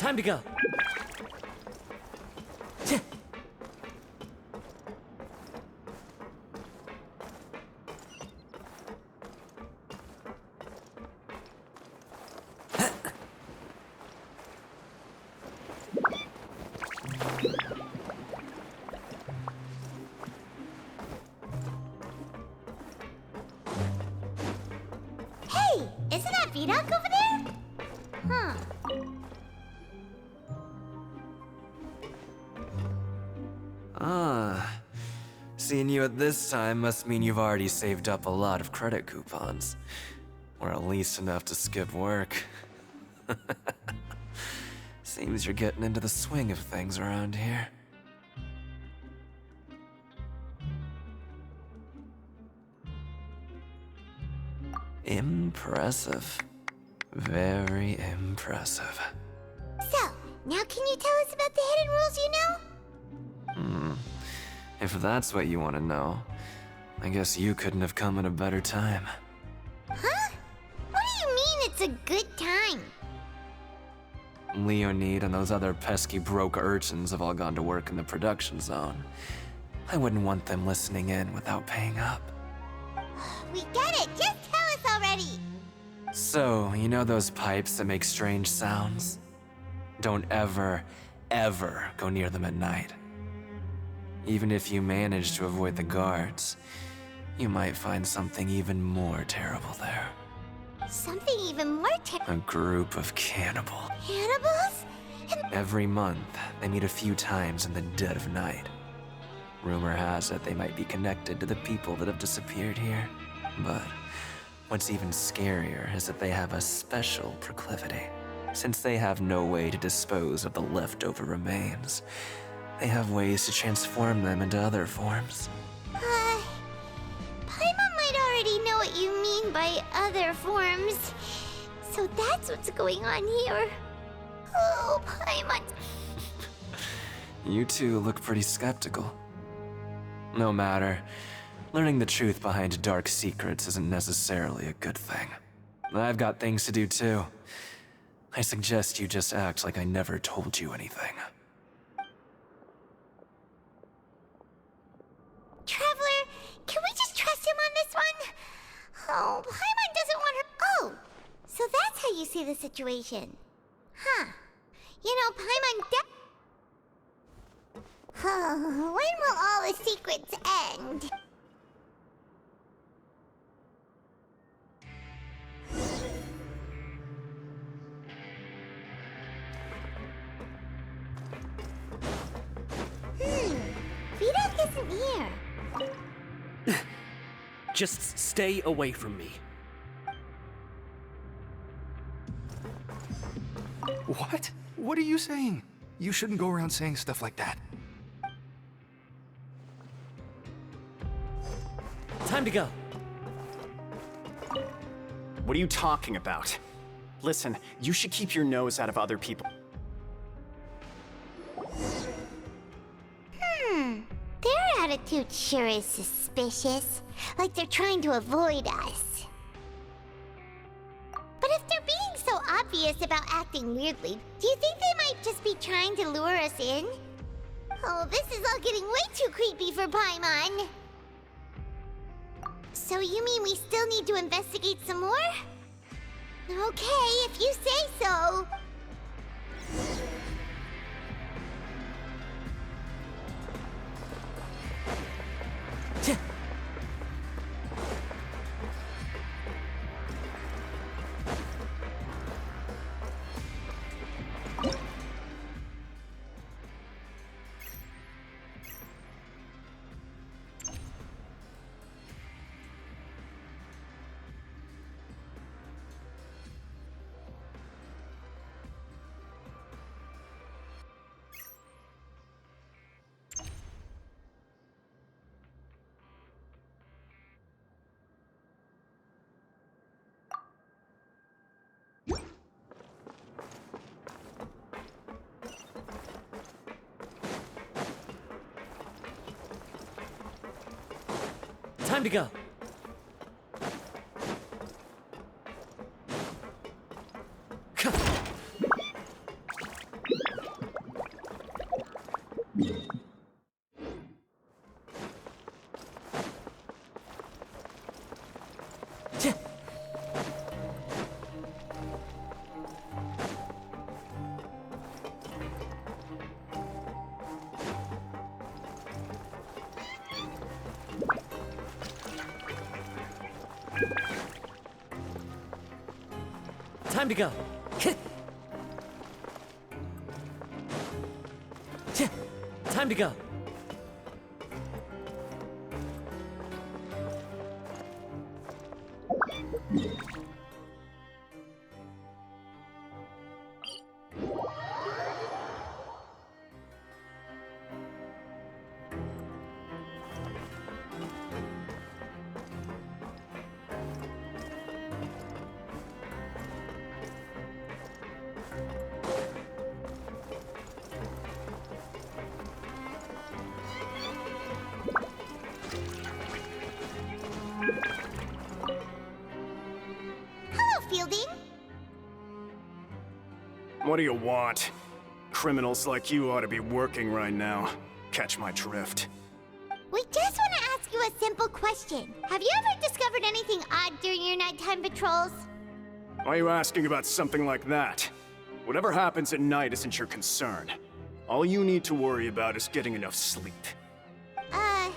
Time to go. Hey, isn't that Vidoc over there? Huh. Ah, seeing you at this time must mean you've already saved up a lot of credit coupons. Or at least enough to skip work. Seems you're getting into the swing of things around here. Impressive. Very impressive. So, now can you tell us about the hidden rules you know? If that's what you want to know, I guess you couldn't have come at a better time. Huh? What do you mean it's a good time? Leonid and those other pesky broke urchins have all gone to work in the production zone. I wouldn't want them listening in without paying up. We get it! Just tell us already! So, you know those pipes that make strange sounds? Don't ever, ever go near them at night. Even if you manage to avoid the guards, you might find something even more terrible there. Something even more A group of cannibals. Cannibals? Every month, they meet a few times in the dead of night. Rumor has it they might be connected to the people that have disappeared here. But what's even scarier is that they have a special proclivity. Since they have no way to dispose of the leftover remains, they have ways to transform them into other forms. Paimon might already know what you mean by other forms. So that's what's going on here. Oh, Paimon. You two look pretty skeptical. No matter. Learning the truth behind dark secrets isn't necessarily a good thing. I've got things to do too. I suggest you just act like I never told you anything. Traveler, can we just trust him on this one? Oh, Paimon doesn't want her. Oh, so that's how you see the situation. Huh. You know, Paimon when will all the secrets end? Vidoc isn't here. Just stay away from me. What? What are you saying? You shouldn't go around saying stuff like that. Time to go. What are you talking about? Listen, you should keep your nose out of other people. Their attitude sure is suspicious. Like they're trying to avoid us. But if they're being so obvious about acting weirdly, do you think they might just be trying to lure us in? Oh, this is all getting way too creepy for Paimon. So you mean we still need to investigate some more? Okay, if you say so. Time to go. Time to go. Time to go. Hello, Fielding. What do you want? Criminals like you ought to be working right now. Catch my drift. We just want to ask you a simple question. Have you ever discovered anything odd during your nighttime patrols? Why are you asking about something like that? Whatever happens at night isn't your concern. All you need to worry about is getting enough sleep. Well...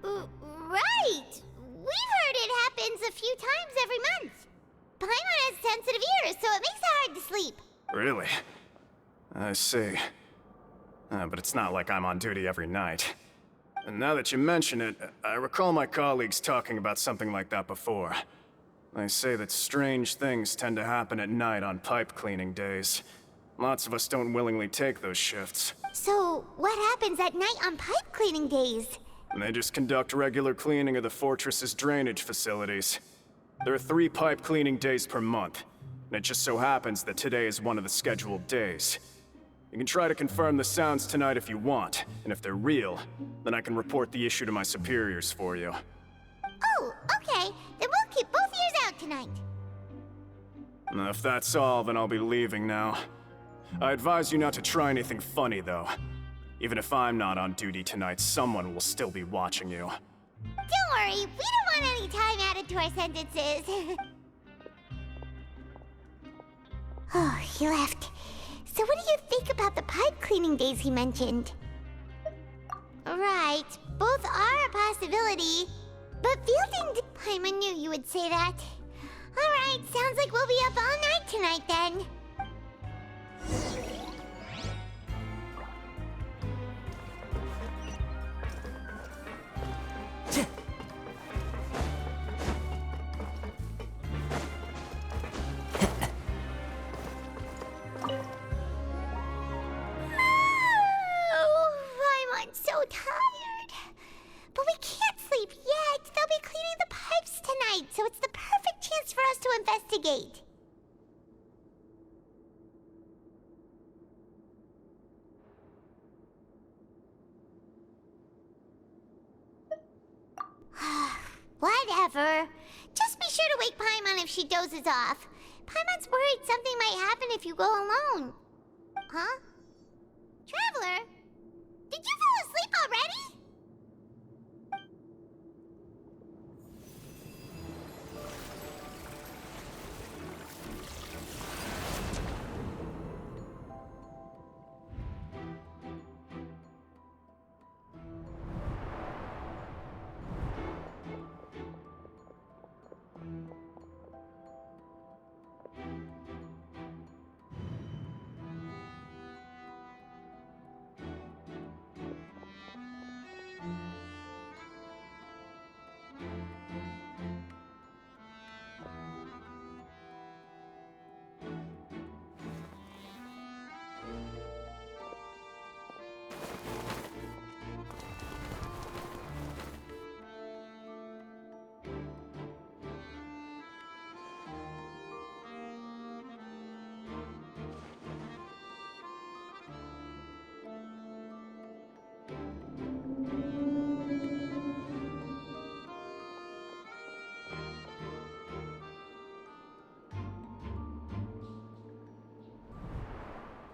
Right! We've heard it happens a few times every month. Paimon has sensitive ears, so it makes it hard to sleep. Really? I see. But it's not like I'm on duty every night. And now that you mention it, I recall my colleagues talking about something like that before. They say that strange things tend to happen at night on pipe cleaning days. Lots of us don't willingly take those shifts. So, what happens at night on pipe cleaning days? And they just conduct regular cleaning of the fortress's drainage facilities. There are 3 pipe cleaning days per month, and it just so happens that today is one of the scheduled days. You can try to confirm the sounds tonight if you want, and if they're real, then I can report the issue to my superiors for you. Oh, okay. Then we'll keep both ears out tonight. And if that's all, then I'll be leaving now. I advise you not to try anything funny, though. Even if I'm not on duty tonight, someone will still be watching you. Don't worry, we don't want any time added to our sentences. Oh, he left. So what do you think about the pipe cleaning days he mentioned? Right, both are a possibility. But Fielding... Paimon knew you would say that. Alright, sounds like we'll be up all night tonight then. I'm so tired. But we can't sleep yet. They'll be cleaning the pipes tonight, so it's the perfect chance for us to investigate. Whatever. Just be sure to wake Paimon if she dozes off. Paimon's worried something might happen if you go alone. Huh? Traveler? Did you fall asleep already?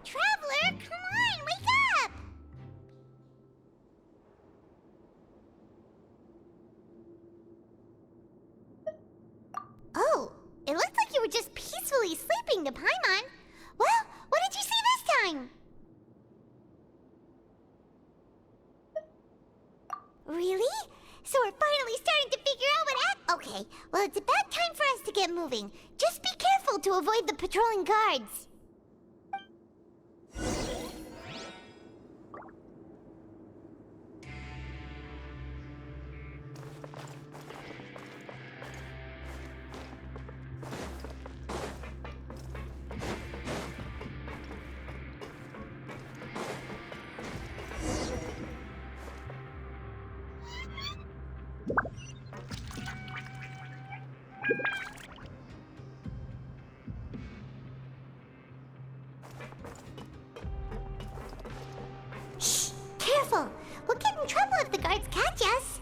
Traveler, come on, wake up! Oh, it looked like you were just peacefully sleeping to Paimon. Well, what did you see this time? Okay, well, it's about time for us to get moving. Just be careful to avoid the patrolling guards. Shh! Careful! We'll get in trouble if the guards catch us.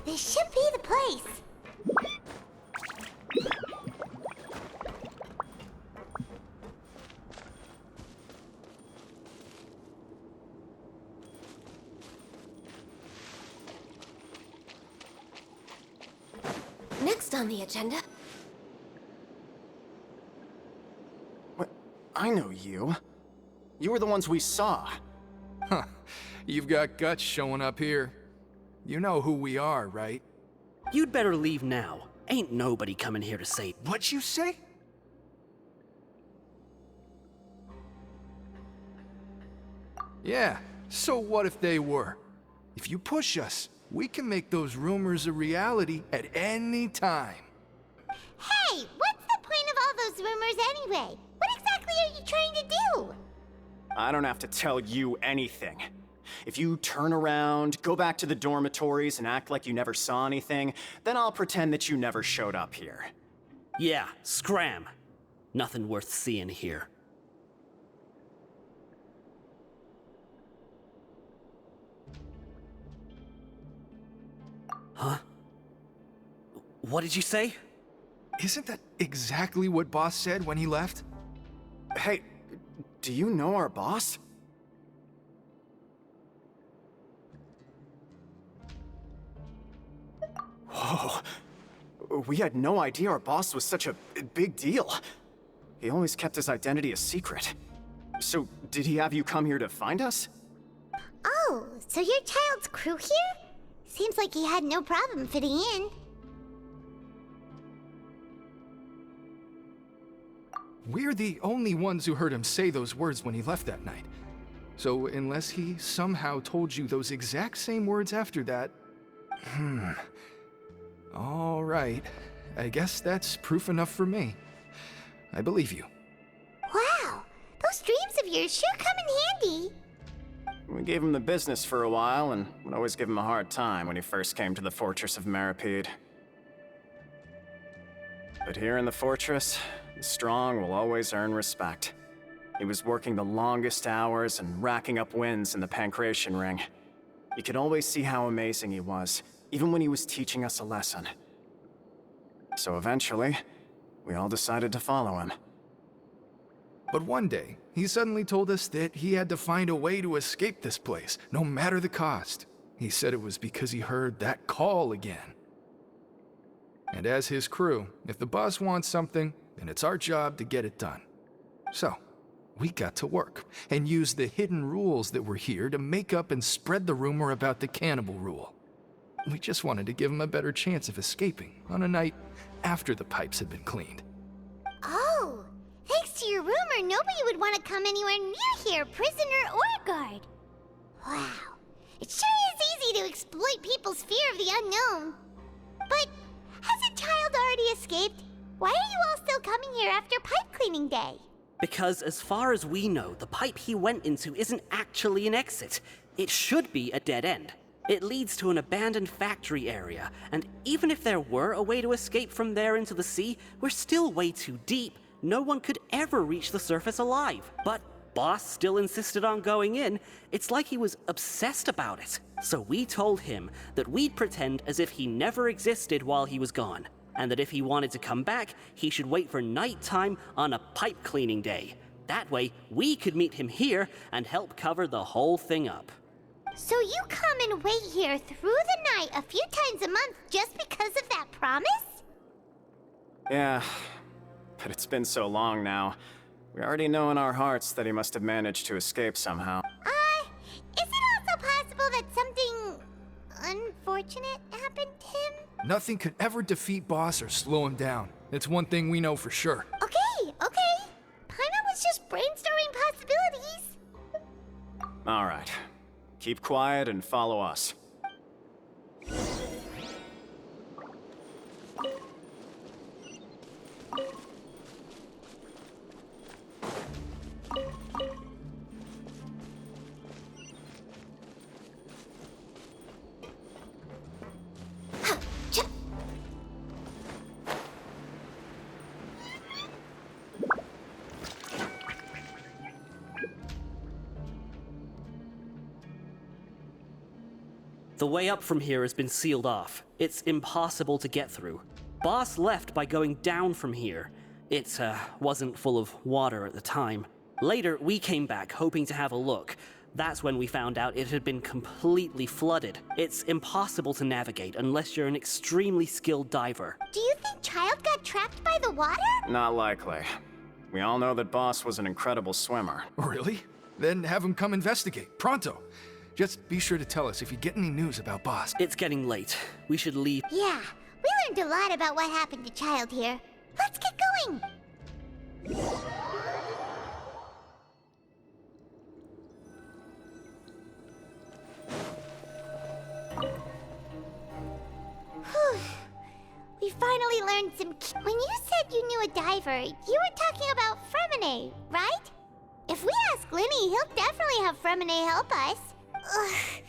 This should be the place. Next on the agenda. What? I know you. You were the ones we saw. Huh. You've got guts showing up here. You know who we are, right? You'd better leave now. Ain't nobody coming here to save. What'd you say? Yeah, so what if they were? If you push us, we can make those rumors a reality at any time. Hey, what's the point of all those rumors anyway? What exactly are you trying to do? I don't have to tell you anything. If you turn around, go back to the dormitories, and act like you never saw anything, then I'll pretend that you never showed up here. Yeah, scram. Nothing worth seeing here. Huh? What did you say? Isn't that exactly what Boss said when he left? Hey, do you know our boss? Whoa. We had no idea our boss was such a big deal. He always kept his identity a secret. So, did he have you come here to find us? Oh, so your child's crew here? Seems like he had no problem fitting in. We're the only ones who heard him say those words when he left that night. So unless he somehow told you those exact same words after that... All right. I guess that's proof enough for me. I believe you. Wow, those dreams of yours sure come in handy. We gave him the business for a while, and would always give him a hard time when he first came to the fortress of Maripede. But here in the fortress, the strong will always earn respect. He was working the longest hours and racking up wins in the Pancration Ring. You could always see how amazing he was, even when he was teaching us a lesson. So eventually, we all decided to follow him. But one day, he suddenly told us that he had to find a way to escape this place, no matter the cost. He said it was because he heard that call again. And as his crew, if the boss wants something, then it's our job to get it done. So, we got to work and used the hidden rules that were here to make up and spread the rumor about the cannibal rule. We just wanted to give him a better chance of escaping on a night after the pipes had been cleaned. Oh, thanks to your rumor, nobody would want to come anywhere near here, prisoner or guard. Wow, it sure is easy to exploit people's fear of the unknown. But hasn't Child already escaped? Why are you all still coming here after pipe cleaning day? Because as far as we know, the pipe he went into isn't actually an exit. It should be a dead end. It leads to an abandoned factory area, and even if there were a way to escape from there into the sea, we're still way too deep. No one could ever reach the surface alive. But Boss still insisted on going in. It's like he was obsessed about it. So we told him that we'd pretend as if he never existed while he was gone, and that if he wanted to come back, he should wait for nighttime on a pipe cleaning day. That way, we could meet him here and help cover the whole thing up. So you come and wait here through the night a few times a month just because of that promise? Yeah, but it's been so long now. We already know in our hearts that he must have managed to escape somehow. Is it also possible that something unfortunate happened to him? Nothing could ever defeat Boss or slow him down. It's one thing we know for sure. Okay. Paimon was just brainstorming possibilities. All right. Keep quiet and follow us. The way up from here has been sealed off. It's impossible to get through. Boss left by going down from here. It wasn't full of water at the time. Later, we came back hoping to have a look. That's when we found out it had been completely flooded. It's impossible to navigate unless you're an extremely skilled diver. Do you think Child got trapped by the water? Not likely. We all know that Boss was an incredible swimmer. Really? Then have him come investigate. Pronto. Just be sure to tell us if you get any news about Boss. It's getting late. We should leave. Yeah, we learned a lot about what happened to Child here. Let's get going. Whew. We finally learned some When you said you knew a diver, you were talking about Fremine, right? If we ask Linny, he'll definitely have Fremine help us. Ugh.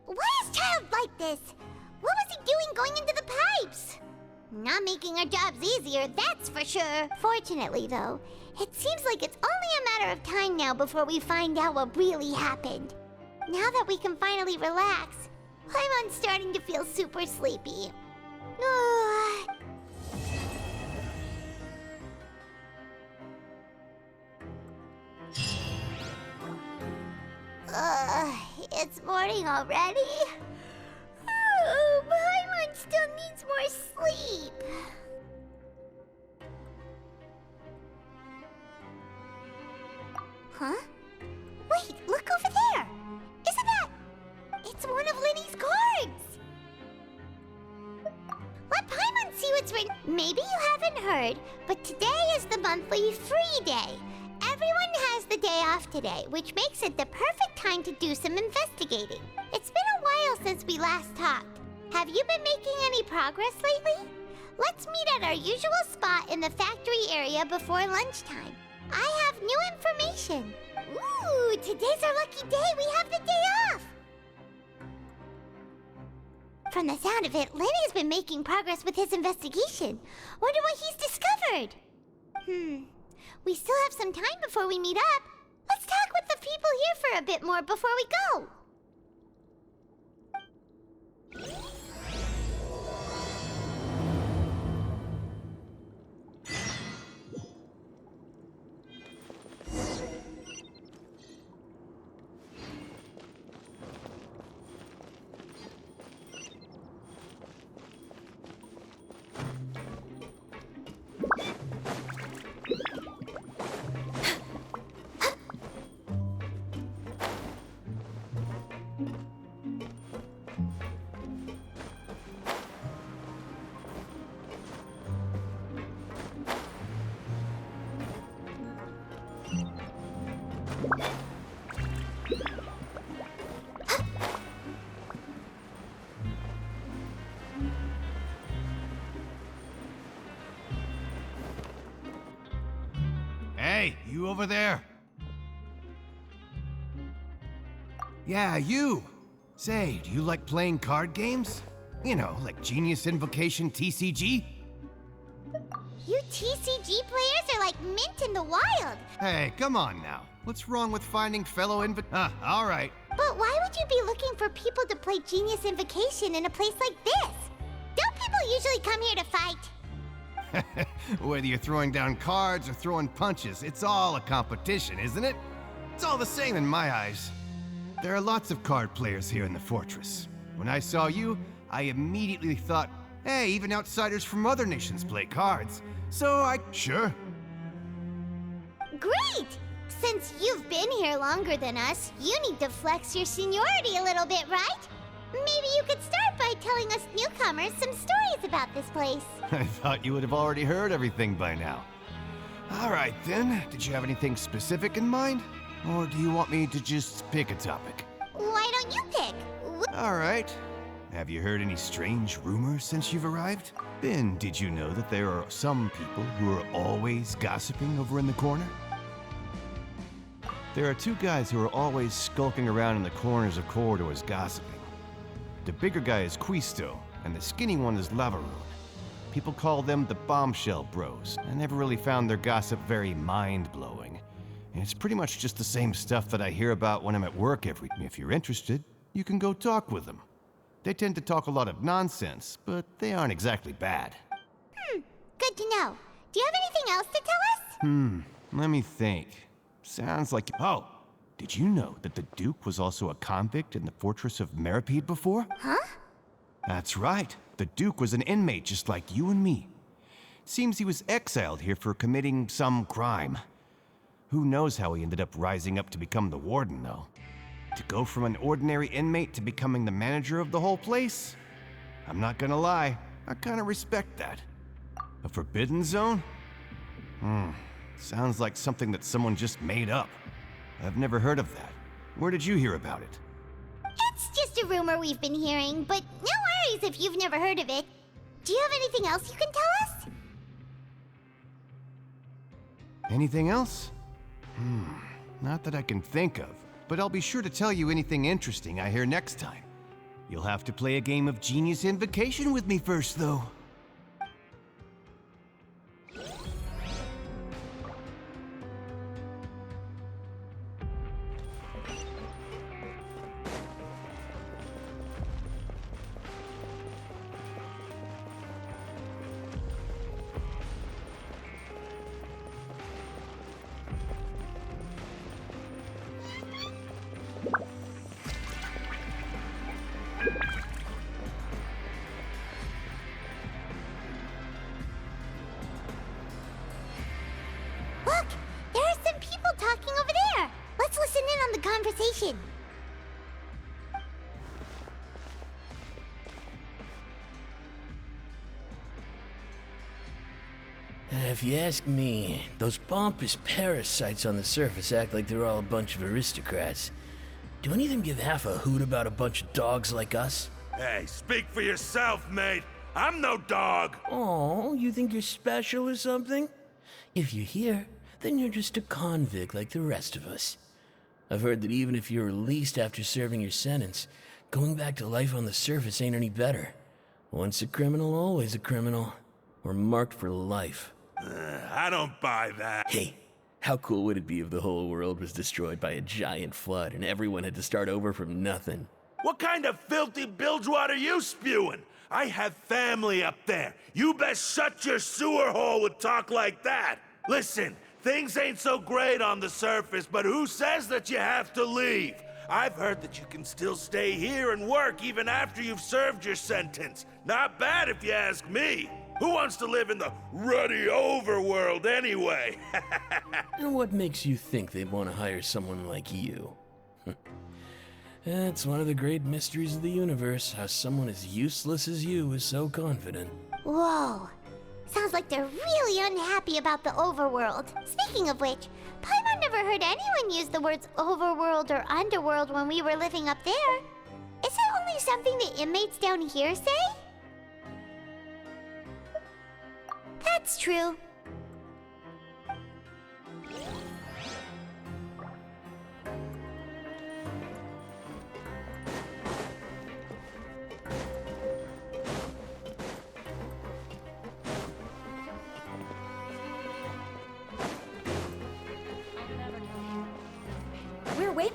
Why is Child like this? What was he doing going into the pipes? Not making our jobs easier, that's for sure. Fortunately, though, it seems like it's only a matter of time now before we find out what really happened. Now that we can finally relax, I'm starting to feel super sleepy. It's morning already? Paimon still needs more sleep. Huh? Wait, look over there! Isn't that... It's one of Linny's cards! Let Paimon see what's written. Maybe you haven't heard, but today is the monthly free day. Everyone has the day off today, which makes it the perfect time to do some investigating. It's been a while since we last talked. Have you been making any progress lately? Let's meet at our usual spot in the factory area before lunchtime. I have new information. Ooh, today's our lucky day. We have the day off. From the sound of it, Lenny's been making progress with his investigation. Wonder what he's discovered. We still have some time before we meet up. Let's talk with the people here for a bit more before we go. You over there? Yeah, you! Say, do you like playing card games? You know, like Genius Invocation TCG? You TCG players are like mint in the wild. Hey, come on now. What's wrong with finding fellow alright. But why would you be looking for people to play Genius Invocation in a place like this? Don't people usually come here to fight? Whether you're throwing down cards or throwing punches, it's all a competition, isn't it? It's all the same in my eyes. There are lots of card players here in the fortress. When I saw you, I immediately thought, hey, even outsiders from other nations play cards. So sure. Great! Since you've been here longer than us, you need to flex your seniority a little bit, right? Maybe you could start by telling us newcomers some stories about this place. I thought you would have already heard everything by now. All right then, did you have anything specific in mind? Or do you want me to just pick a topic? Why don't you pick? All right. Have you heard any strange rumors since you've arrived? Then, did you know that there are some people who are always gossiping over in the corner? There are two guys who are always skulking around in the corners of corridors gossiping. The bigger guy is Quisto, and the skinny one is Lavaroon. People call them the Bombshell Bros. I never really found their gossip very mind-blowing. And it's pretty much just the same stuff that I hear about when I'm at work every day. If you're interested, you can go talk with them. They tend to talk a lot of nonsense, but they aren't exactly bad. Good to know. Do you have anything else to tell us? Let me think. Sounds like... Oh! Did you know that the Duke was also a convict in the fortress of Meripede before? Huh? That's right. The Duke was an inmate just like you and me. Seems he was exiled here for committing some crime. Who knows how he ended up rising up to become the warden, though. To go from an ordinary inmate to becoming the manager of the whole place? I'm not gonna lie, I kinda respect that. A forbidden zone? Sounds like something that someone just made up. I've never heard of that. Where did you hear about it? It's just a rumor we've been hearing, but no worries if you've never heard of it. Do you have anything else you can tell us? Anything else? Not that I can think of, but I'll be sure to tell you anything interesting I hear next time. You'll have to play a game of Genius Invocation with me first, though. Look! There are some people talking over there! Let's listen in on the conversation. If you ask me, those pompous parasites on the surface act like they're all a bunch of aristocrats. Do any of them give half a hoot about a bunch of dogs like us? Hey, speak for yourself, mate. I'm no dog. Oh, you think you're special or something? If you're here, then you're just a convict like the rest of us. I've heard that even if you're released after serving your sentence, going back to life on the surface ain't any better. Once a criminal, always a criminal. We're marked for life. I don't buy that. Hey, how cool would it be if the whole world was destroyed by a giant flood and everyone had to start over from nothing? What kind of filthy bilgewater are you spewing? I have family up there. You best shut your sewer hole with talk like that. Listen, things ain't so great on the surface, but who says that you have to leave? I've heard that you can still stay here and work even after you've served your sentence. Not bad if you ask me. Who wants to live in the ruddy overworld anyway? And what makes you think they'd want to hire someone like you? It's one of the great mysteries of the universe, how someone as useless as you is so confident. Whoa. Sounds like they're really unhappy about the overworld. Speaking of which, Paimon never heard anyone use the words overworld or underworld when we were living up there. Is it only something the inmates down here say? That's true.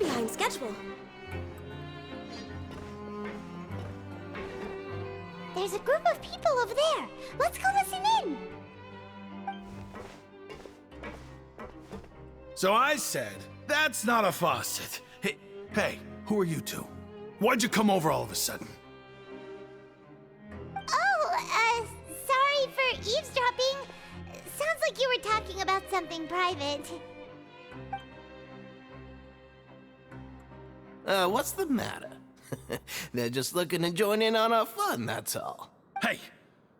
behind schedule. There's a group of people over there. Let's go listen in. So I said, that's not a faucet. Hey, who are you two? Why'd you come over all of a sudden? Oh, sorry for eavesdropping. Sounds like you were talking about something private. What's the matter? They're just looking to join in on our fun, that's all. Hey,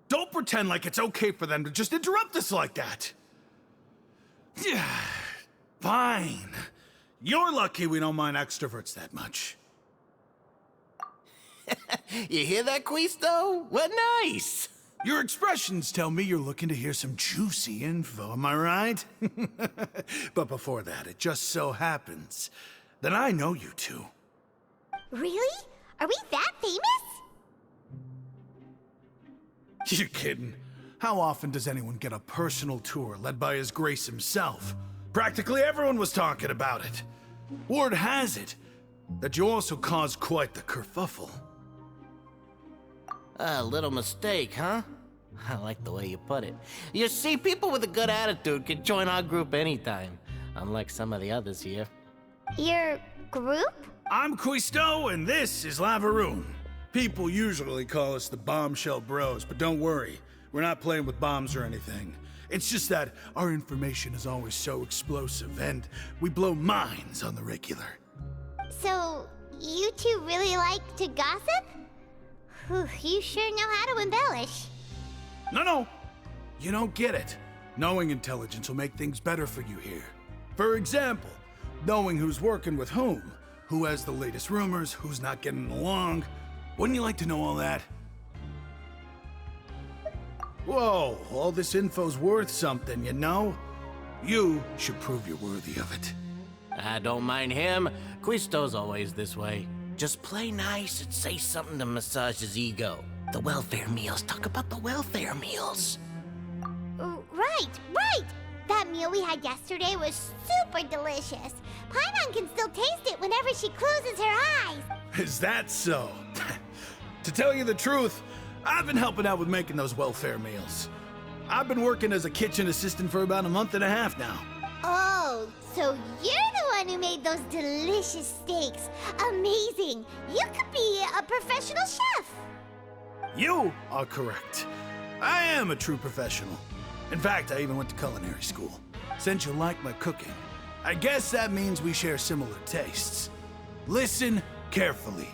don't pretend like it's okay for them to just interrupt us like that. Yeah, fine. You're lucky we don't mind extroverts that much. You hear that, Quisto? What nice! Your expressions tell me you're looking to hear some juicy info, am I right? But before that, it just so happens that I know you two. Really? Are we that famous? You're kidding. How often does anyone get a personal tour led by His Grace himself? Practically everyone was talking about it. Word has it that you also caused quite the kerfuffle. A little mistake, huh? I like the way you put it. You see, people with a good attitude can join our group anytime, unlike some of the others here. Your group? I'm Quisto, and this is Lavaroon. People usually call us the Bombshell Bros, but don't worry, we're not playing with bombs or anything. It's just that our information is always so explosive, and we blow minds on the regular. So, you two really like to gossip? Whew, you sure know how to embellish. No, you don't get it. Knowing intelligence will make things better for you here. For example, knowing who's working with whom, who has the latest rumors, who's not getting along. Wouldn't you like to know all that? Whoa, all this info's worth something, you know? You should prove you're worthy of it. I don't mind him. Quisto's always this way. Just play nice and say something to massage his ego. The welfare meals. Talk about the welfare meals. Right! That meal we had yesterday was super delicious. Paimon can still taste it whenever she closes her eyes. Is that so? To tell you the truth, I've been helping out with making those welfare meals. I've been working as a kitchen assistant for about a month and a half now. Oh, so you're the one who made those delicious steaks. Amazing. You could be a professional chef. You are correct. I am a true professional. In fact, I even went to culinary school. Since you like my cooking, I guess that means we share similar tastes. Listen carefully.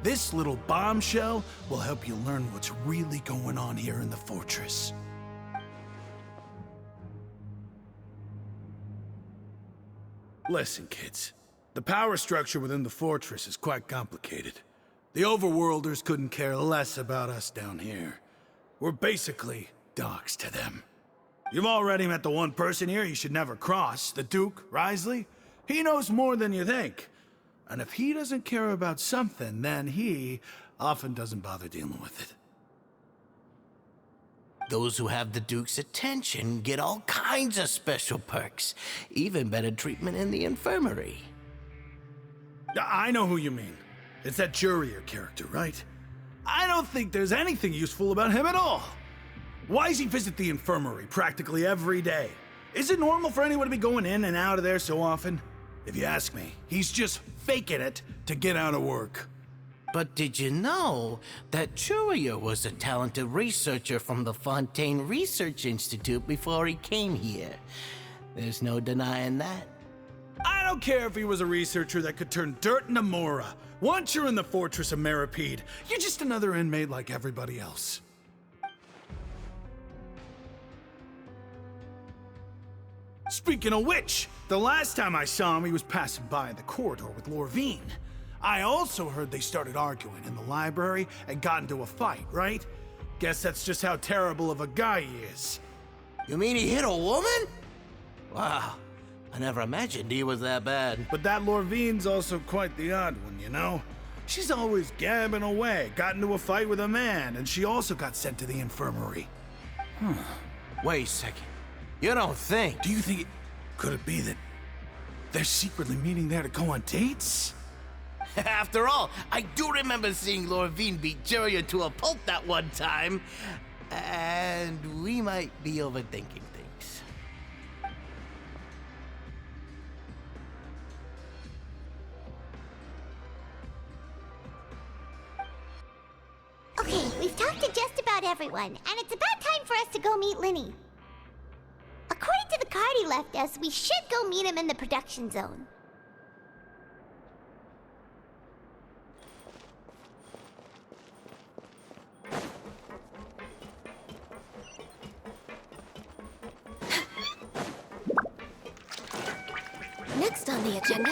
This little bombshell will help you learn what's really going on here in the fortress. Listen, kids. The power structure within the fortress is quite complicated. The overworlders couldn't care less about us down here. We're basically dogs to them. You've already met the one person here you should never cross, the Duke, Risley. He knows more than you think. And if he doesn't care about something, then he often doesn't bother dealing with it. Those who have the Duke's attention get all kinds of special perks, even better treatment in the Infirmary. I know who you mean. It's that Jurier character, right? I don't think there's anything useful about him at all. Why does he visit the Infirmary practically every day? Is it normal for anyone to be going in and out of there so often? If you ask me, he's just faking it to get out of work. But did you know that Jurier was a talented researcher from the Fontaine Research Institute before he came here? There's no denying that. I don't care if he was a researcher that could turn dirt into Mora. Once you're in the fortress of Meripede, you're just another inmate like everybody else. Speaking of which, the last time I saw him, he was passing by in the corridor with Lorvine. I also heard they started arguing in the library and got into a fight, right? Guess that's just how terrible of a guy he is. You mean he hit a woman? Wow, I never imagined he was that bad. But that Lorvine's also quite the odd one, you know? She's always gabbing away, got into a fight with a man, and she also got sent to the infirmary. Wait a second. You don't think? Do you think could it be that They're secretly meeting there to go on dates? After all, I do remember seeing Lorvine beat Juria to a pulp that one time. And we might be overthinking things. Okay, we've talked to just about everyone, and it's about time for us to go meet Linny. According to the card he left us, we should go meet him in the production zone. Next on the agenda...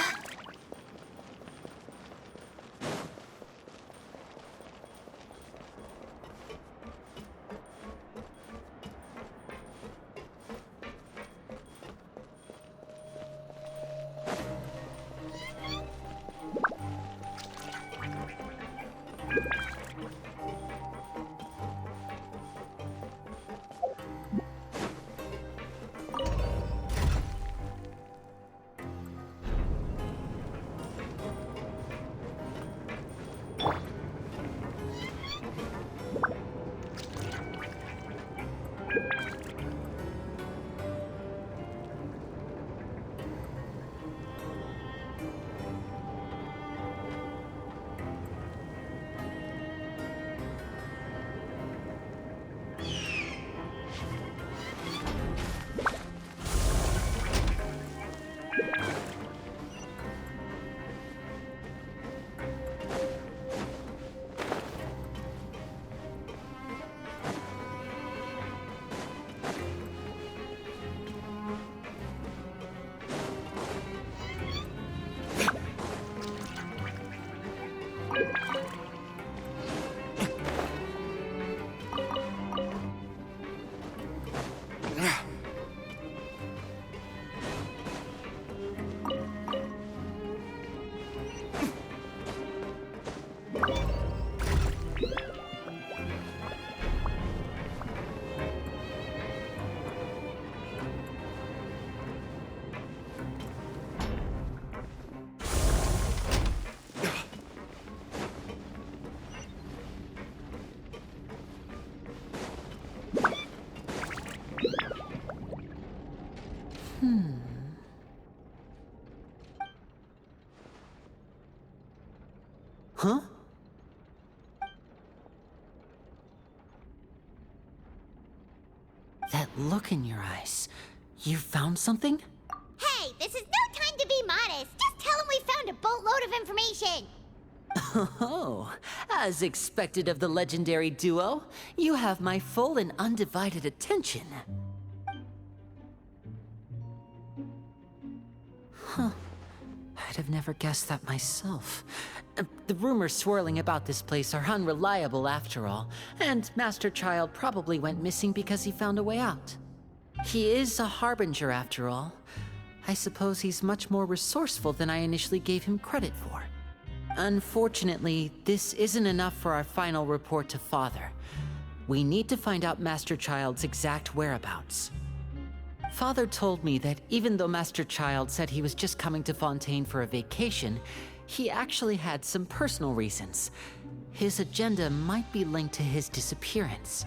Huh? That look in your eyes. You found something? Hey, this is no time to be modest. Just tell him we found a boatload of information. Oh, as expected of the legendary duo, you have my full and undivided attention. Huh. I'd have never guessed that myself. The rumors swirling about this place are unreliable after all, and Master Child probably went missing because he found a way out. He is a harbinger after all. I suppose he's much more resourceful than I initially gave him credit for. Unfortunately, this isn't enough for our final report to Father. We need to find out Master Child's exact whereabouts. Father told me that even though Master Child said he was just coming to Fontaine for a vacation, he actually had some personal reasons. His agenda might be linked to his disappearance.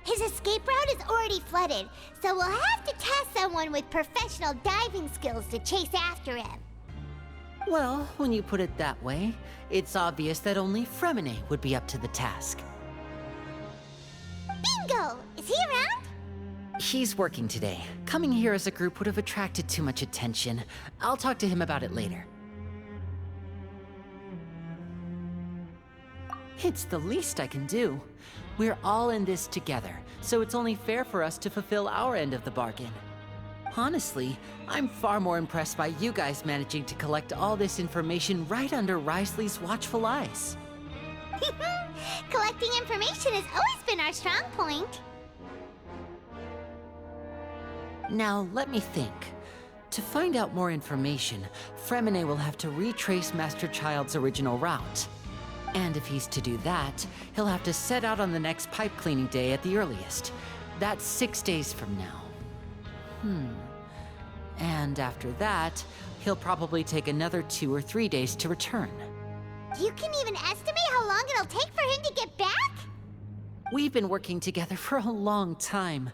His escape route is already flooded, so we'll have to task someone with professional diving skills to chase after him. Well, when you put it that way, it's obvious that only Fremine would be up to the task. Bingo! Is he around? He's working today. Coming here as a group would have attracted too much attention. I'll talk to him about it later. It's the least I can do. We're all in this together, so it's only fair for us to fulfill our end of the bargain. Honestly, I'm far more impressed by you guys managing to collect all this information right under Risley's watchful eyes. Collecting information has always been our strong point. Now, let me think. To find out more information, Fremine will have to retrace Master Child's original route. And if he's to do that, he'll have to set out on the next pipe cleaning day at the earliest. That's 6 days from now. And after that, he'll probably take another 2 or 3 days to return. You can even estimate how long it'll take for him to get back? We've been working together for a long time.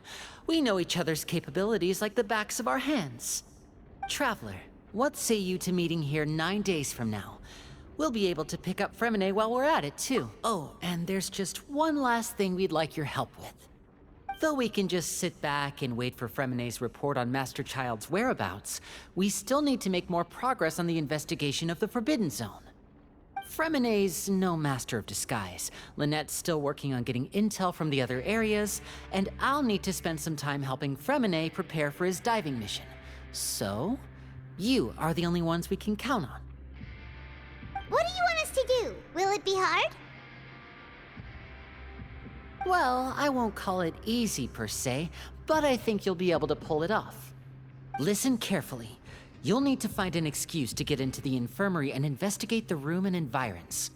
We know each other's capabilities like the backs of our hands. Traveler, what say you to meeting here 9 days from now? We'll be able to pick up Fremine while we're at it, too. Oh, and there's just one last thing we'd like your help with. Though we can just sit back and wait for Fremine's report on Master Child's whereabouts, we still need to make more progress on the investigation of the Forbidden Zone. Fremine's no master of disguise. Lynette's still working on getting intel from the other areas, and I'll need to spend some time helping Fremine prepare for his diving mission. So, you are the only ones we can count on. What do you want us to do? Will it be hard? Well, I won't call it easy per se, but I think you'll be able to pull it off. Listen carefully. You'll need to find an excuse to get into the infirmary and investigate the room and environs.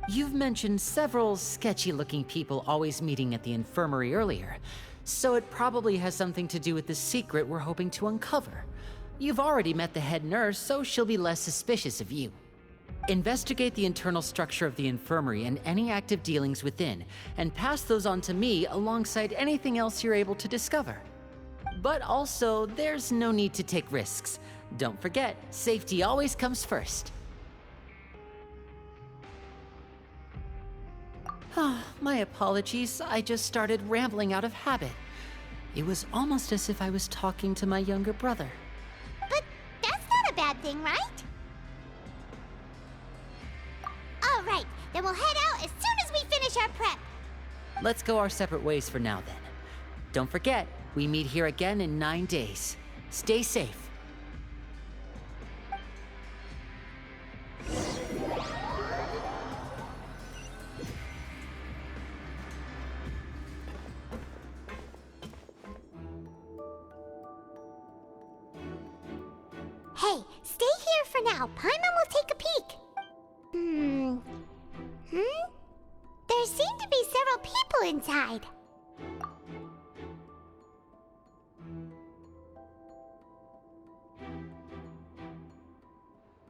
You've mentioned several sketchy-looking people always meeting at the infirmary earlier, so it probably has something to do with the secret we're hoping to uncover. You've already met the head nurse, so she'll be less suspicious of you. Investigate the internal structure of the infirmary and any active dealings within, and pass those on to me alongside anything else you're able to discover. But also, there's no need to take risks. Don't forget, safety always comes first. My apologies, I just started rambling out of habit. It was almost as if I was talking to my younger brother. But that's not a bad thing, right? All right, then we'll head out as soon as we finish our prep. Let's go our separate ways for now then. Don't forget, we meet here again in 9 days. Stay safe. Hey, stay here for now. Paimon will take a peek. There seem to be several people inside.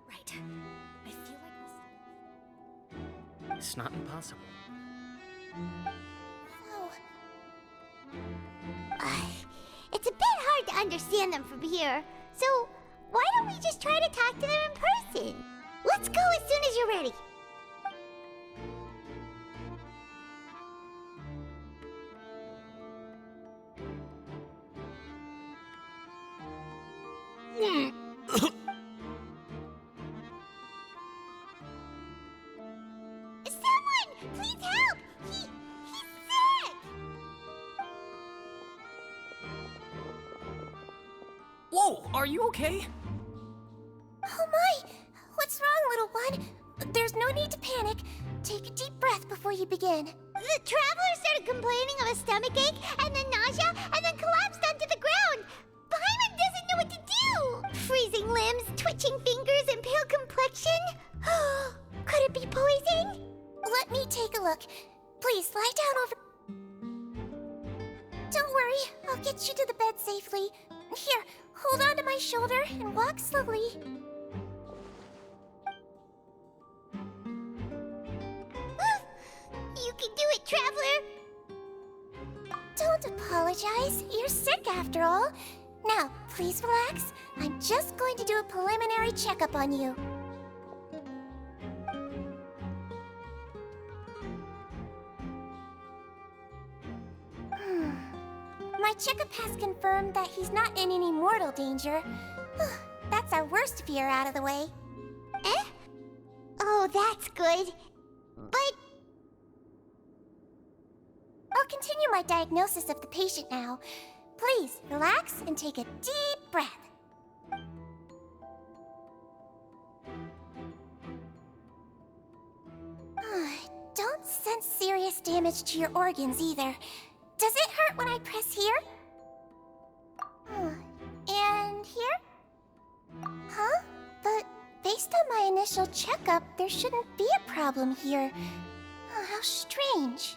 Right. I feel like It's not impossible. Oh. It's a bit hard to understand them from here, so why don't we just try to talk to them in person? Let's go as soon as you're ready. Someone, please help! He's sick! Whoa, are you okay? Oh my! What's wrong, little one? There's no need to panic. Take a deep breath before you begin. The traveler started complaining of a stomachache, and then nausea, and then collapsed onto the ground. Paimon doesn't know what to do! Freezing limbs, twitching fingers, and pale complexion? Could it be poison? Let me take a look. Please lie down over... Don't worry, I'll get you to the bed safely. Here, hold on to my shoulder and walk slowly. You can do it, traveler! Don't apologize. You're sick after all. Now, please relax. I'm just going to do a preliminary checkup on you. My checkup has confirmed that he's not in any mortal danger. That's our worst fear out of the way. Eh? Oh, that's good. But... I'll continue my diagnosis of the patient now. Please, relax and take a deep breath. Don't sense serious damage to your organs either. Does it hurt when I press here? And here? Huh? But based on my initial checkup, there shouldn't be a problem here. How strange.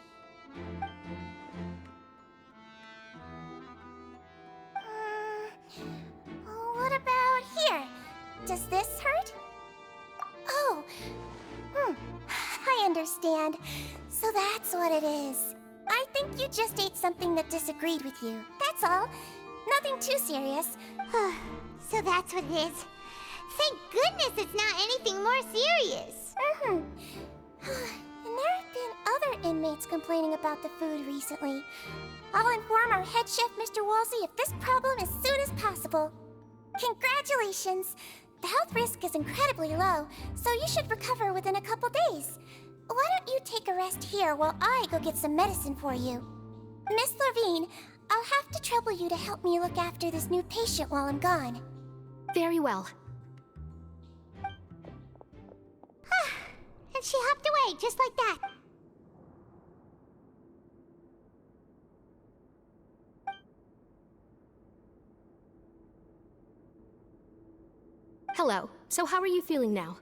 Does this hurt? Oh, I understand. So that's what it is. I think you just ate something that disagreed with you. That's all. Nothing too serious. So that's what it is. Thank goodness it's not anything more serious. And there have been other inmates complaining about the food recently. I'll inform our head chef, Mr. Wolsey, of this problem as soon as possible. Congratulations! The health risk is incredibly low, so you should recover within a couple days. Why don't you take a rest here while I go get some medicine for you? Miss Levine, I'll have to trouble you to help me look after this new patient while I'm gone. Very well. And she hopped away just like that. Hello. So how are you feeling now?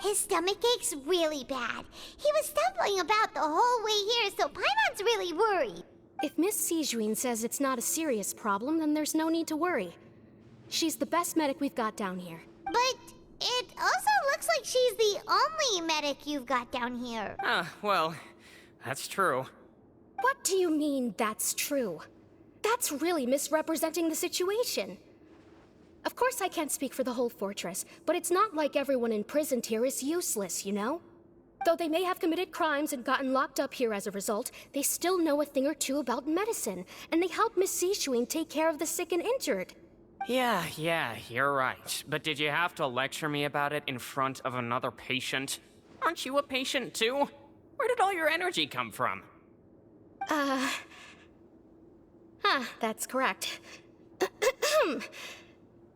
His stomach aches really bad. He was stumbling about the whole way here, so Paimon's really worried. If Miss Sijuin says it's not a serious problem, then there's no need to worry. She's the best medic we've got down here. But it also looks like she's the only medic you've got down here. Well, that's true. What do you mean, that's true? That's really misrepresenting the situation. Of course I can't speak for the whole fortress, but it's not like everyone imprisoned here is useless, you know? Though they may have committed crimes and gotten locked up here as a result, they still know a thing or two about medicine, and they help Miss Sijuin take care of the sick and injured. Yeah, you're right. But did you have to lecture me about it in front of another patient? Aren't you a patient too? Where did all your energy come from? That's correct.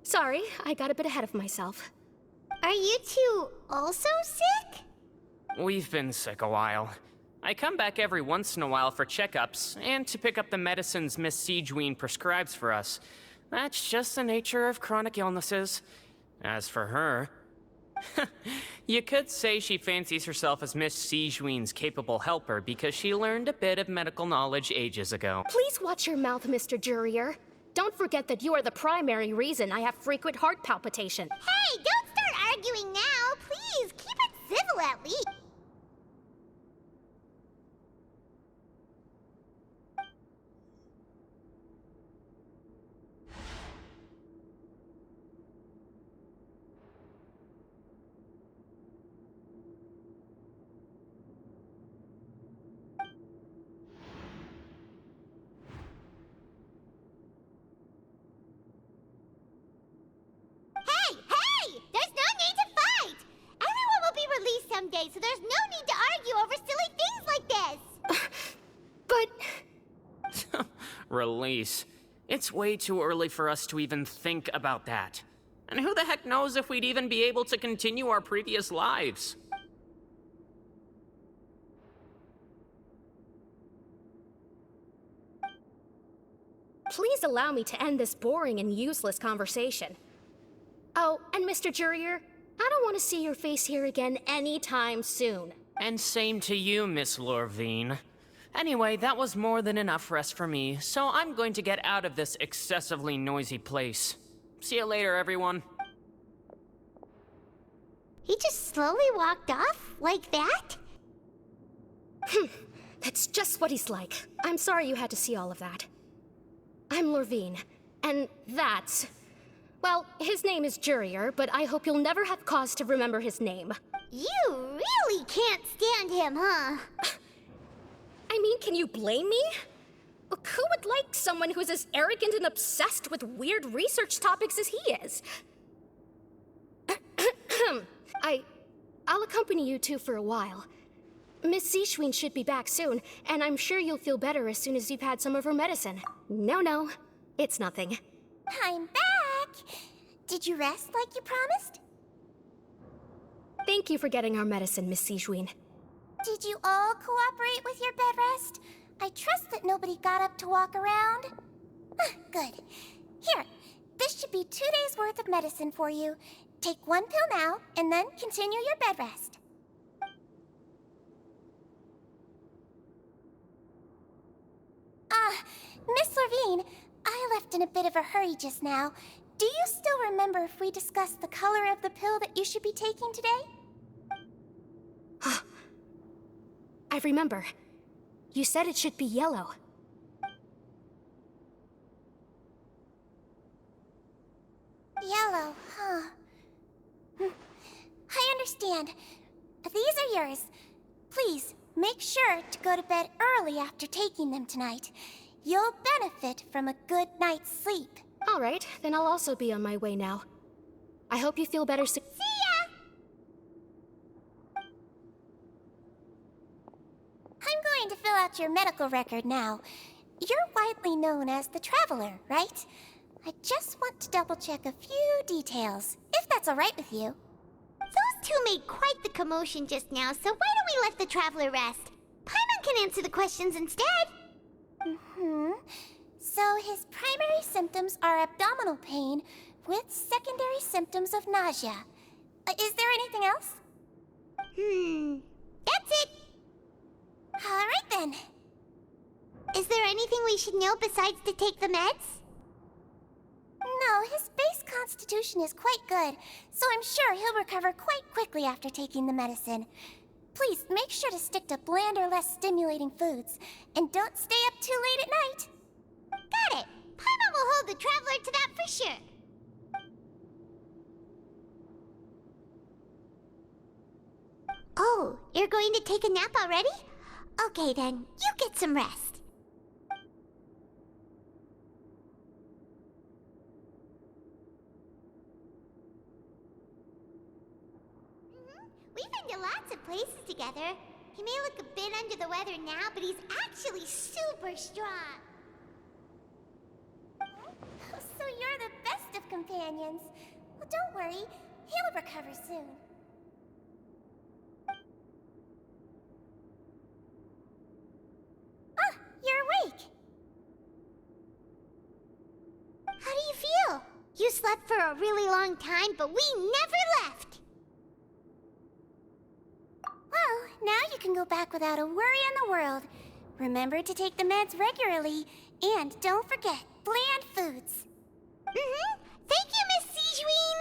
Sorry, I got a bit ahead of myself. Are you two also sick? We've been sick a while. I come back every once in a while for checkups, and to pick up the medicines Miss Sijuin prescribes for us. That's just the nature of chronic illnesses. As for her... you could say she fancies herself as Miss Sijuin's capable helper because she learned a bit of medical knowledge ages ago. Please watch your mouth, Mr. Jurier. Don't forget that you are the primary reason I have frequent heart palpitation. Hey, don't start arguing now. Please, keep it civil at least. Someday, so there's no need to argue over silly things like this. But... Release. It's way too early for us to even think about that. And who the heck knows if we'd even be able to continue our previous lives? Please allow me to end this boring and useless conversation. Oh, and Mr. Jurier, I don't want to see your face here again anytime soon. And same to you, Miss Lorvine. Anyway, that was more than enough rest for me, so I'm going to get out of this excessively noisy place. See you later, everyone. He just slowly walked off like that? That's just what he's like. I'm sorry you had to see all of that. I'm Lorvine, and that's... Well, his name is Jurier, but I hope you'll never have cause to remember his name. You really can't stand him, huh? I mean, can you blame me? Who would like someone who's as arrogant and obsessed with weird research topics as he is? I'll accompany you two for a while. Miss Sijuin should be back soon, and I'm sure you'll feel better as soon as you've had some of her medicine. No, it's nothing. I'm back! Did you rest like you promised? Thank you for getting our medicine, Miss Sijuin. Did you all cooperate with your bed rest? I trust that nobody got up to walk around. Good. Here, this should be 2 days' worth of medicine for you. Take 1 pill now, and then continue your bed rest. Miss Levine, I left in a bit of a hurry just now. Do you still remember if we discussed the color of the pill that you should be taking today? I remember. You said it should be yellow. Yellow, huh? I understand. These are yours. Please, make sure to go to bed early after taking them tonight. You'll benefit from a good night's sleep. All right, then I'll also be on my way now. I hope you feel better soon. See ya! I'm going to fill out your medical record now. You're widely known as the Traveler, right? I just want to double-check a few details, if that's all right with you. Those two made quite the commotion just now, so why don't we let the Traveler rest? Paimon can answer the questions instead. So his primary symptoms are abdominal pain with secondary symptoms of nausea. Is there anything else? That's it. All right then. Is there anything we should know besides to take the meds? No, his base constitution is quite good, so I'm sure he'll recover quite quickly after taking the medicine. Please make sure to stick to bland or less stimulating foods, and don't stay up too late at night. Got it. Paimon will hold the Traveler to that for sure. Oh, you're going to take a nap already? Okay then, you get some rest. We've been to lots of places together. He may look a bit under the weather now, but he's actually super strong. So you're the best of companions. Well, don't worry. He'll recover soon. Ah, you're awake. How do you feel? You slept for a really long time, but we never left. Well, now you can go back without a worry in the world. Remember to take the meds regularly, and don't forget bland foods. Thank you, Miss Sigeween.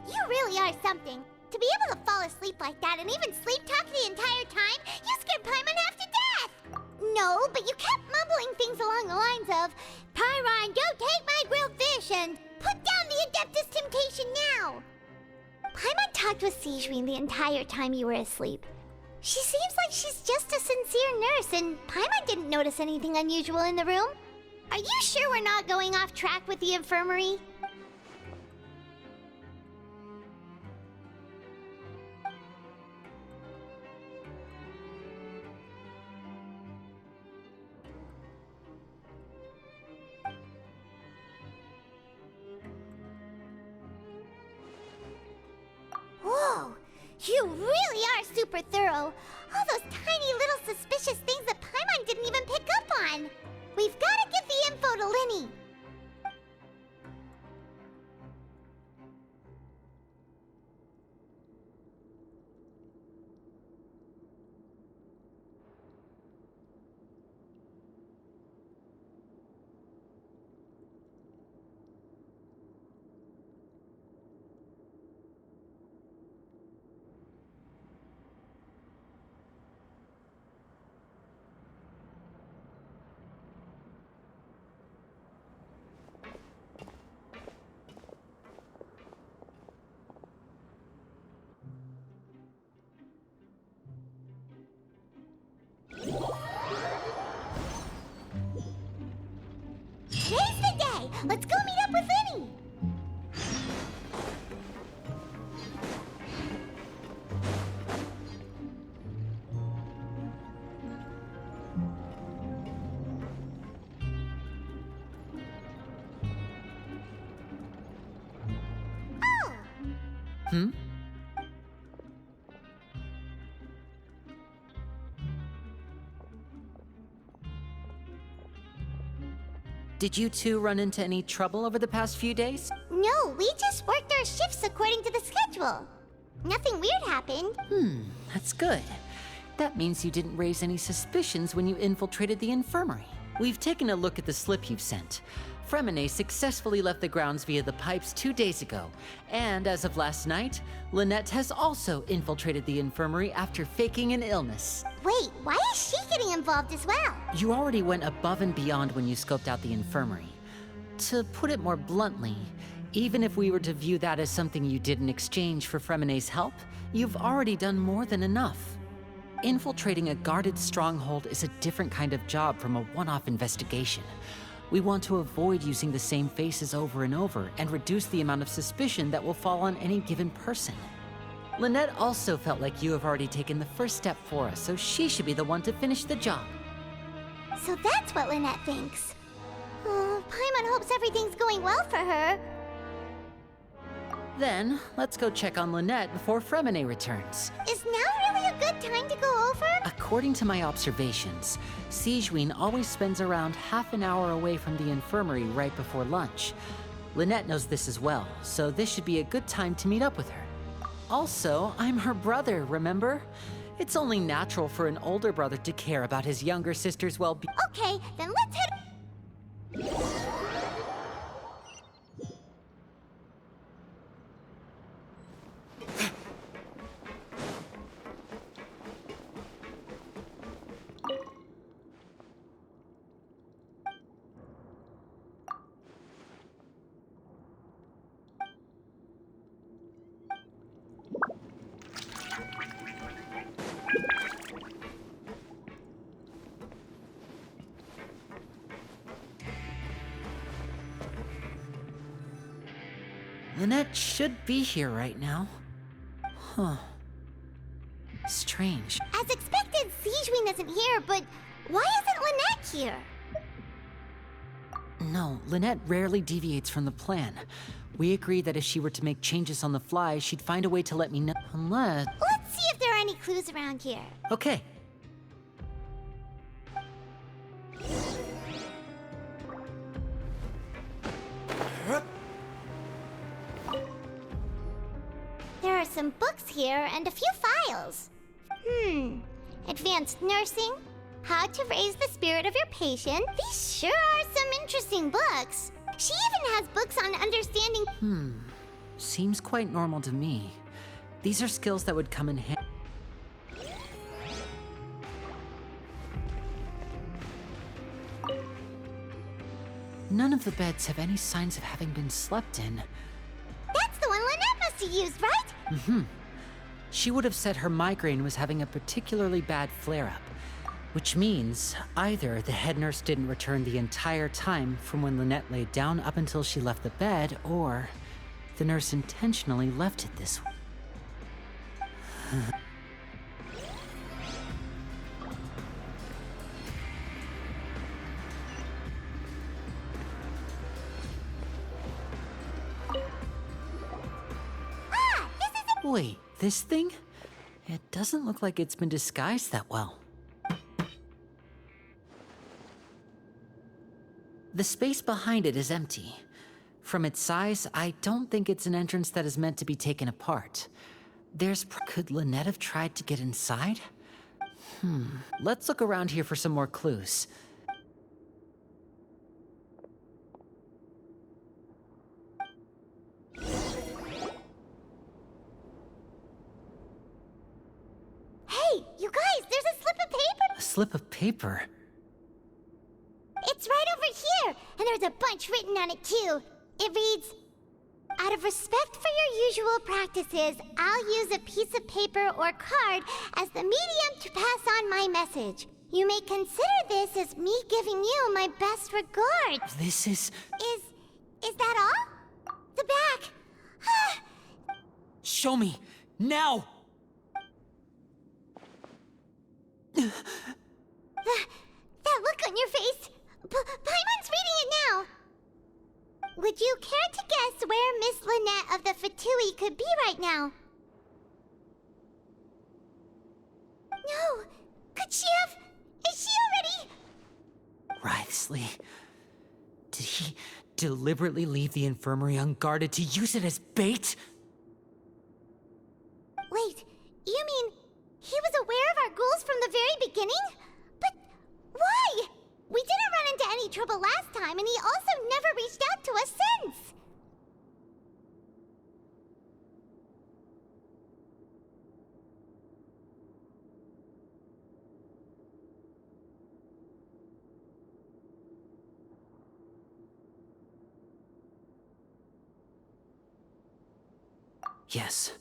You really are something. To be able to fall asleep like that and even sleep talk the entire time, you scared Paimon half to death! No, but you kept mumbling things along the lines of, Pyron, don't take my grilled fish, and put down the Adeptus Temptation now! Paimon talked with Sigeween the entire time you were asleep. She seems like she's just a sincere nurse, and Paimon didn't notice anything unusual in the room. Are you sure we're not going off track with the infirmary? Whoa! You really are super thorough! All those tiny little suspicious things that Paimon didn't even pick up on! We've gotta give the info to Linny! Hmm? Did you two run into any trouble over the past few days? No, we just worked our shifts according to the schedule. Nothing weird happened. That's good. That means you didn't raise any suspicions when you infiltrated the infirmary. We've taken a look at the slip you've sent. Fremine successfully left the grounds via the pipes 2 days ago, and as of last night, Lynette has also infiltrated the infirmary after faking an illness. Wait, why is she getting involved as well? You already went above and beyond when you scoped out the infirmary. To put it more bluntly, even if we were to view that as something you did in exchange for Fremine's help, you've already done more than enough. Infiltrating a guarded stronghold is a different kind of job from a one-off investigation. We want to avoid using the same faces over and over and reduce the amount of suspicion that will fall on any given person. Lynette also felt like you have already taken the first step for us, so she should be the one to finish the job. So that's what Lynette thinks. Oh, Paimon hopes everything's going well for her. Then, let's go check on Lynette before Fremine returns. Is now really a good time to go over? According to my observations, Sigewinne always spends around half an hour away from the infirmary right before lunch. Lynette knows this as well, so this should be a good time to meet up with her. Also, I'm her brother, remember? It's only natural for an older brother to care about his younger sister's well-being. Okay, then let's head... Lynette should be here right now. Huh. Strange. As expected, Sigewinne isn't here, but why isn't Lynette here? No, Lynette rarely deviates from the plan. We agreed that if she were to make changes on the fly, she'd find a way to let me know. Unless... Let's see if there are any clues around here. Okay. There are some books here and a few files. Advanced nursing, how to raise the spirit of your patient. These sure are some interesting books. She even has books on understanding... Seems quite normal to me. These are skills that would come in handy. None of the beds have any signs of having been slept in. That's the one Lynette must have used, right? She would have said her migraine was having a particularly bad flare-up, which means either the head nurse didn't return the entire time from when Lynette laid down up until she left the bed, or the nurse intentionally left it this way. Wait, this thing? It doesn't look like it's been disguised that well. The space behind it is empty. From its size, I don't think it's an entrance that is meant to be taken apart. Could Lynette have tried to get inside? Let's look around here for some more clues. Hey, you guys, there's a slip of paper. A slip of paper? It's right over here, and there's a bunch written on it too. It reads, out of respect for your usual practices, I'll use a piece of paper or card as the medium to pass on my message. You may consider this as me giving you my best regards. This is... Is that all? The back. Show me! Now! That look on your face. Paimon's reading it now. Would you care to guess guess where Miss Lynette of the Fatui could be right now. No! Could she have... Is she already... Wriothesley, did he deliberately leave the infirmary unguarded to use it as bait? Wait, you mean he was aware of our goals from the very beginning? But why? We didn't run into any trouble last time, and he also never reached out to us since. Yes,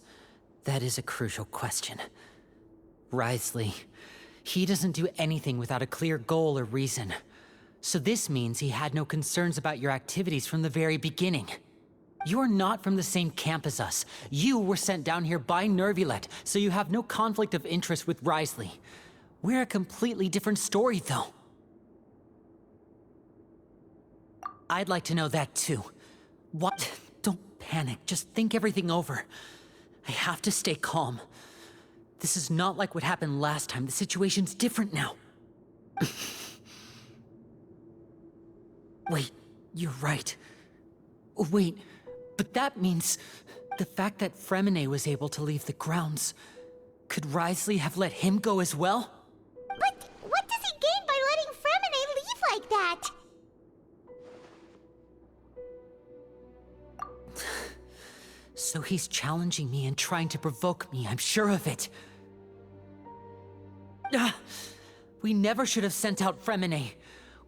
that is a crucial question. Wriothesley, he doesn't do anything without a clear goal or reason. So this means he had no concerns about your activities from the very beginning. You're not from the same camp as us. You were sent down here by Nervulet, so you have no conflict of interest with Wriothesley. We're a completely different story, though. I'd like to know that, too. What? Don't panic. Just think everything over. I have to stay calm. This is not like what happened last time. The situation's different now. Wait, you're right. Wait, but that means the fact that Fremine was able to leave the grounds. Could Wriothesley have let him go as well? But what does he gain by letting Fremine leave like that? So he's challenging me and trying to provoke me, I'm sure of it. We never should have sent out Fremine.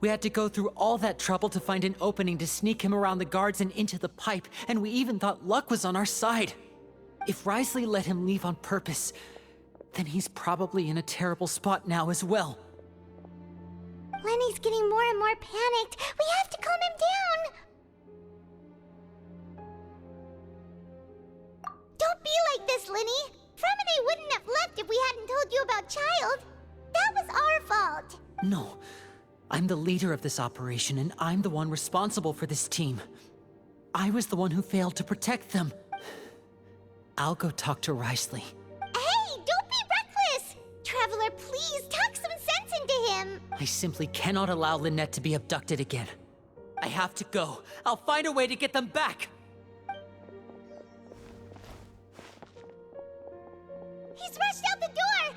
We had to go through all that trouble to find an opening to sneak him around the guards and into the pipe, and we even thought luck was on our side. If Wriothesley let him leave on purpose, then he's probably in a terrible spot now as well. Lenny's getting more and more panicked. We have to calm him down. Don't be like this, Lenny. Fremine wouldn't have left if we hadn't told you about Child. That was our fault. No. I'm the leader of this operation, and I'm the one responsible for this team. I was the one who failed to protect them. I'll go talk to Wriothesley. Hey, don't be reckless! Traveler, please, talk some sense into him. I simply cannot allow Lynette to be abducted again. I have to go. I'll find a way to get them back! He's rushed out the door!